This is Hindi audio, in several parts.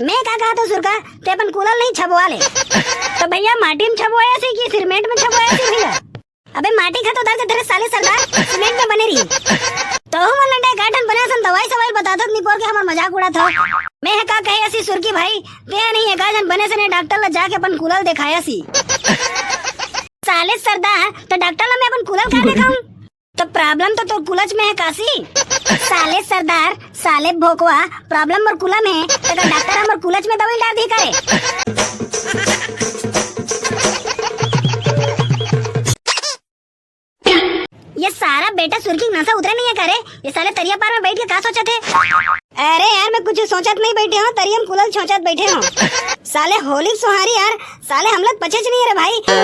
मैं क्या कहा था सुरका ते अपन कूलर नहीं छपवा ले तो भैया माटी में छपवाया सी कि सीमेंट में छपवाया सी भैया। अबे माटी खा तो दर के तेरे साले सरदार सीमेंट में बने रही तो हम लंडे गार्डन बना सन दवाई सवाई बताता नहीं पोर के हमर मजाक उड़ा था। मैं का कहे ऐसी सुरकी भाई ते नहीं गार्डन बने से डॉक्टर ला जाके अपन कूलर दिखाया सी साले सरदार तो डॉक्टर ला मैं अपन कूलर का दिखाऊं तो प्रॉब्लम तो कुलच में है काशी। साले सरदार साले भोकवा प्रॉब्लम और कुला में है तो डॉक्टर हमर कुलच में दवाई डाल दी करे। ये सारा बेटा सुरकी नशा उतरे नहीं है करे ये साले तरिया पार में बैठ के क्या सोचे थे। अरे यार मैं कुछ सोचत नहीं बैठे हूँ तरियम कुलल छोचत बैठे हूँ साले होली सुहारी यार साले हम लोग पछे नहीं है रे भाई कर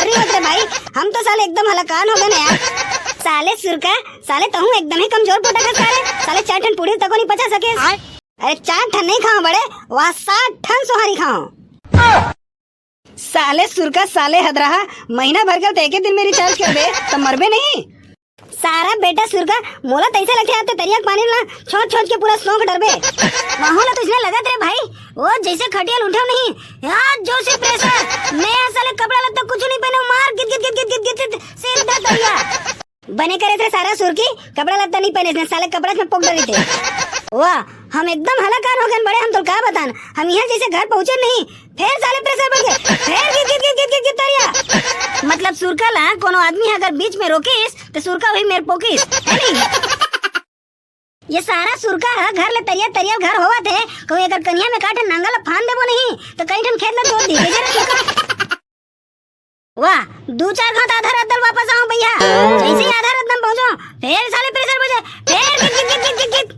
रही होते भाई हम तो साले एकदम हलकान हो गए ना यार। साले सुरका साले तो हूँ एकदम ही कमजोर पोटा का साले 4 टन पूरी तक नहीं पचा सके। अरे 4 टन नहीं खाओ बड़े वहाँ 60 टन सुहारी खाओ। साले सुरका साले हदरहा महीना भर का एक दिन में रिचार्ज कर दे तो मरबे नहीं। सारा बेटा सुरका मोला तैसे लगते आते तरिया पानी ना छोड़ छोड़ के पूरा स्नोक डरबे माहौल तो इसने लगा तेरे भाई वो जैसे खटिया उठे नहीं यार जो से प्रेशर मैं साले कपड़ा लगता कुछ नहीं पहने मार गित गित गित गित गित सिर दर्द तरिया बने करे थे सारा सुरकी कपड़ा लगता नहीं पहने साले कपड़ा में पोक डरी थे। वाह हम एकदम हलाकान हो गए बड़े हम तो क्या बतान हम यहाँ जैसे घर पहुँचे नहीं फिर साले प्रेशर बढ़ गए फिर गित गित गित गित गित तरिया मतलब सुरका ला कोनो आदमी अगर बीच में रोकिस तो सुरका वही मेरे पोकिस है नहीं। ये सारा सुरका है घर ले तरिया तरिया घर होवा थे कोई अगर कन्या में काटे नांगल फान देबो नहीं तो कहीं ठन खेत में तोड़ दी जरा। वाह 2-4 घंटा आधा रात वापस आऊं भैया जैसे ही आधा रात में पहुंचो फिर साले प्रेशर बजे फिर गिट गिट गिट गिट गिट।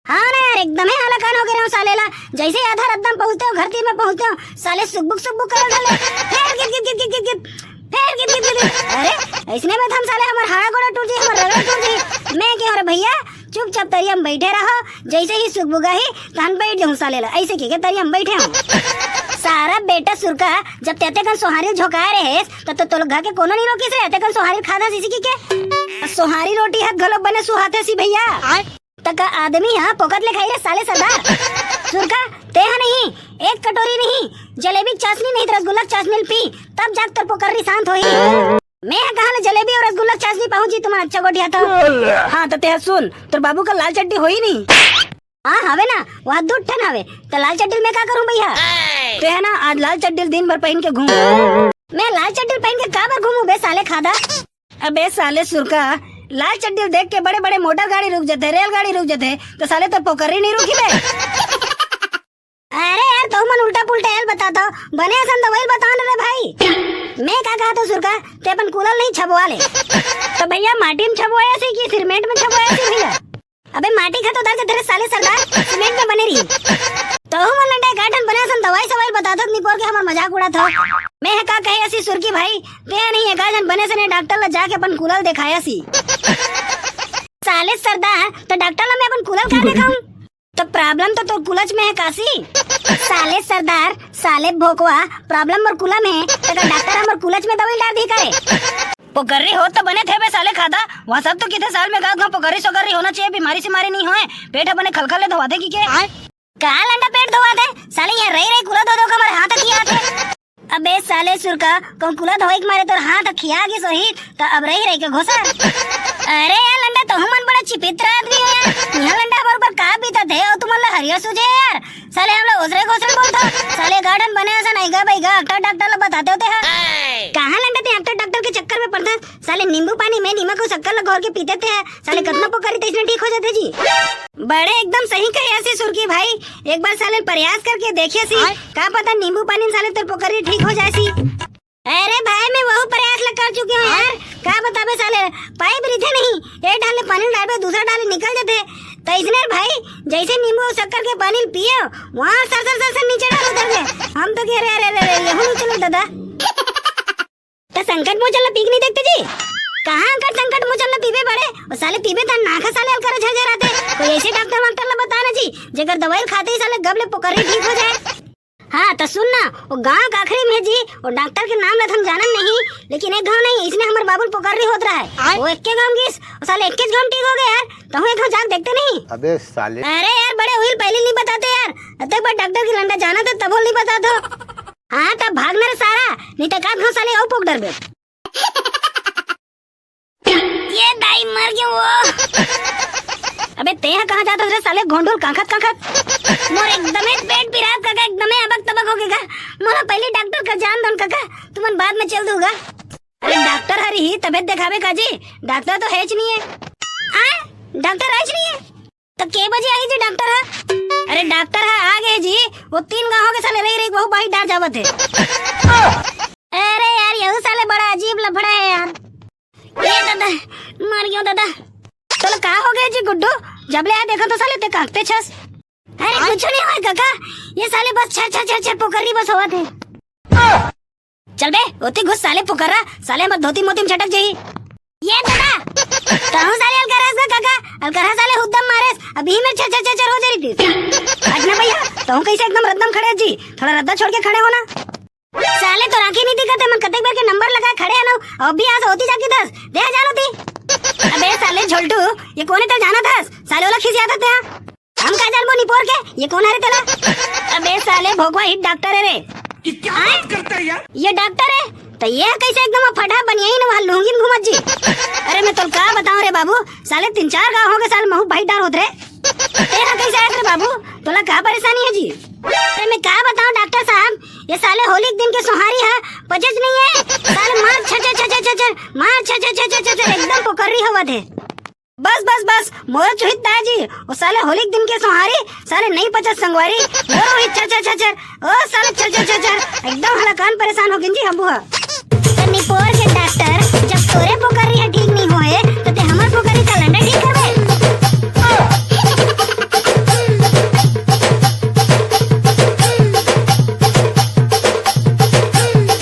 हाँ ना यार एकदम ही हलाकान हो गए साले ला जैसे ही आधा रात में पहुंचते हो घर में पहुंचते हो साले सुबुक कर डाले फिर गिट गिट गिट गिट गिट फिर गिट गिट गिट। अरे इसने में हम साले हमार हाड़ा गोड़ा टूट जी हमार रगड़ा टूट जी मैं क्यों रे भैया चुपचाप तरिया में बैठे रहो जैसे ही सुख बुगा ही तहन बैठ जाऊं साले ला ऐसे के तरिया में बैठे हूं। सारा बेटा सुरका जब तेते कन सोहारी झोकाए रहे तो लोग घर के कोनो नहीं रोकी से तेते कन सोहारी खादा सी की के सोहारी रोटी हाथ गलो बने सुहाते सी भैया तक आदमी यहाँ पोकत ले खाई रे साले सरदार। सुरका ते नहीं एक कटोरी नहीं जलेबी चाशनी नहीं रसगुल्ला चाशनी पी तब जाग तर पोकर्री शांत होई। मैं कहा जलेबी और रसगुल्ला चाशनी पहुंची तुम्हारा अच्छा गोटिया था। हाँ तो ते सुन तोर बाबू का लाल चट्टी होई नहीं हाँ हवे ना वहाँ 2 टन हवे तो लाल चड्डी में क्या करूँ भैया तो है ना आज लाल चड्डी दिन भर पहन के घूमू मैं लाल चड्डी पहन के कहाँ पर घूमू बे साले खादा। अबे साले सुरका लाल चड्डी देख के बड़े बड़े मोटर गाड़ी रुक जाते रेलगाड़ी रुक जाते तो साले तो पोकरी नहीं रुकी बे। अरे यार तो मन उल्टा पुल्टा यार बताता बने असन दवाई बता रे भाई मैं क्या कहा था सुरका ते अपन कूलर नहीं छपवा ले तो भैया माटी में छपवाया सी कि सीमेंट में छपवाया सी भैया। अबे माटी खा तो दर के तेरे साले सरदार सीमेंट में बने रही तो हम लंडे गार्डन बना सन दवाई सवाई बताता नहीं पोर के हमर मजाक उड़ा था। मैं का कहे ऐसी सुरकी भाई ते नहीं गार्डन बने से डॉक्टर ला जाके अपन कूलर दिखाया सी साले सरदार तो डॉक्टर ला मैं अपन कूलर का दिखाऊं तो प्रॉब्लम तो कुलच में है काशी। साले सरदार साले भोकवा प्रॉब्लम और कुला में है तो डॉक्टर हमर कुलच में दवाई डाल दी करे। पोकर्री हो तो बने थे बे साले खादा वहाँ सब तो कितने साल में गाँव पोकर्री सोकर्री होना चाहिए बीमारी से मारी नहीं होए पेट बने खलखल धोवा दे की कहा लंडा पेट धोवा दे साले यहाँ रही कुला धो दो हमारे हाथ किया थे। अबे साले सुरका कौन कुला धोई मारे तो हाथ खिया गई सोही तो अब रही के घोसा। अरे यार लंडा तो हम बड़ा चिपित्र आदमी है यार यहाँ लंडा हमारे ऊपर कहा बीता थे और तुम हरिया सूझे यार साले हम लोग ओसरे घोसरे बोलता साले गार्डन बने ऐसा नहीं गा भाई डॉक्टर डॉक्टर लोग बताते होते हैं कहाँ लंडा थे डॉक्टर डॉक्टर के चक्कर में पड़ता साले नींबू पानी में नीमक को शक्कर लगा के पीते थे साले कितना पोकरी तो इसमें ठीक हो जाते जी। बड़े एकदम सही कहे ऐसी सुरकी भाई एक बार साले प्रयास करके देखिए सी क्या पता नींबू पानी साले तो पोकरी ठीक हो जाए सी। अरे भाई मैं वो प्रयास कर चुकी हूँ यार क्या बताबे साले पाइप रिथे नहीं एक डाले पानी डाले दूसरा डाले निकल जाते तो इसने भाई जैसे नींबू शक्कर के पानी पिए वहाँ सर नीचे डाल उतर गए हम तो कह रहे यही चलो दादा तो संकट मुँह चलना पीक नहीं देखते जी कहाँ कर संकट मुँह चलना पीबे बड़े और साले पीबे था नाखा साले अलकर झर आते कोई ऐसे डॉक्टर वाक्टर ला बताना जी जगह दवाई खाते ही साले गबले पोकरी ठीक हो जाए। हाँ तो सुन ना वो गाँव का आखिरी में जी और डॉक्टर के नाम हम जानन नहीं लेकिन एक गाँव नहीं इसने हमारे बाबुल पोकरी होत रहा है वो एक के गाँव की साले 21 गाँव ठीक हो गए यार तो हम एक जाग देखते नहीं। अबे साले अरे यार होगिल पहले नहीं बताते यार, तब बार डॉक्टर की लंडा जाना था तब नहीं बता दो। हाँ तब भागना रे सारा, नहीं तो काट साले और पोक डर बे। ये दाई मर गया वो। अबे ते यहाँ कहाँ जाता रे साले घोंडुल कांखत कांखत। मोर एकदमे पेट पिरात काका, एकदमे अबक तबक हो गया। मोला पहले डॉक्टर का जान दन काका, तुमन बाद में चल दूंगा। अरे डॉक्टर हरी ही तबियत दिखावे काजी, डॉक्टर तो है नहीं है। डॉक्टर आज नहीं है तो के बजे आई जी डॉक्टर है? अरे डॉक्टर है आ गए जी, वो 3 गाँव के साले रही बहु बाई डार जावत है। अरे यार यही साले बड़ा अजीब लफड़ा है यार। ये दादा मर गयो दादा। चलो का हो गया जी गुड्डू, जब ले आया देखो तो साले ते कांपते छस। अरे कुछ नहीं हुआ काका, ये साले बस छर पोखरी बस हुआ थे। चल बे ओती घुस साले पुकरा, साले मत धोती मोती में छटक जाई। ये दादा कहूं साले अलकरस का काका, अलकरस साले हुद्दम मारेस, अभी में छर हो जा रही थी। आज ना भैया तो कैसे एकदम रद्दम खड़े जी, थोड़ा रद्दा छोड़ के खड़े होना। साले तो राखी नहीं दिखते, मन कतेक बार के नंबर लगा खड़े है ना, अब भी आज होती जाके 10 दे जानो थी। अबे साले झोल्टू ये कौन है तो जाना था, साले वाला खिसियाता था। हम का जानबो निपोर के ये कौन है रे तेरा? अबे साले भोगवा हिट डॉक्टर है रे। क्या बात करता है यार? ये डॉक्टर है तो ये कैसे एकदम फटा बनिया ही ना वहाँ लूंगी घूमत जी। अरे मैं तो क्या बताऊं रे बाबू, साले 3-4 गाँव हो गए साल महू भाई डार होत रे। तेरा कैसे आया रे बाबू, तोला क्या परेशानी है जी? अरे मैं क्या बताऊं डॉक्टर साहब, ये साले होली के दिन के सोहारी है, पचज नहीं है। साले मार छर मार छर एकदम पोकरी हवा थे। बस मोर चुहित दाजी, वो साले होली के दिन के सोहारी, साले नहीं पचस संगवारी, मोर वही छर ओ साले छर एकदम हलाकान परेशान हो गई जी हम बुआ। निपोर के डॉक्टर जब तोरे पोकरी